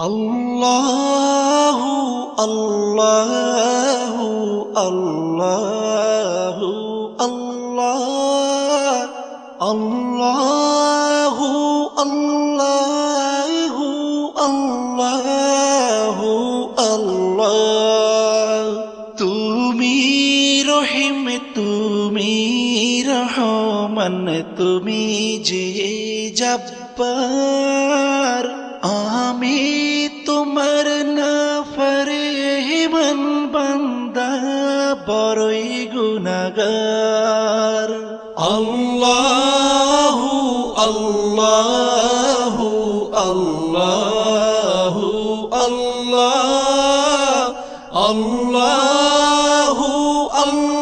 আল্লাহু আল্লাহু আল্লাহু আল্লাহ আল্লাহু আল্লাহু আল্লাহু আল্লাহ। তুমি রহিম তুমি রহমান তুমি যে জব্বার, আমি তোমার নাফরমান বান্দা বড়ই গুনাহগার। আল্লাহু আল্লাহু আল্লাহু আল্লাহ আল্লাহু আল্লাহ।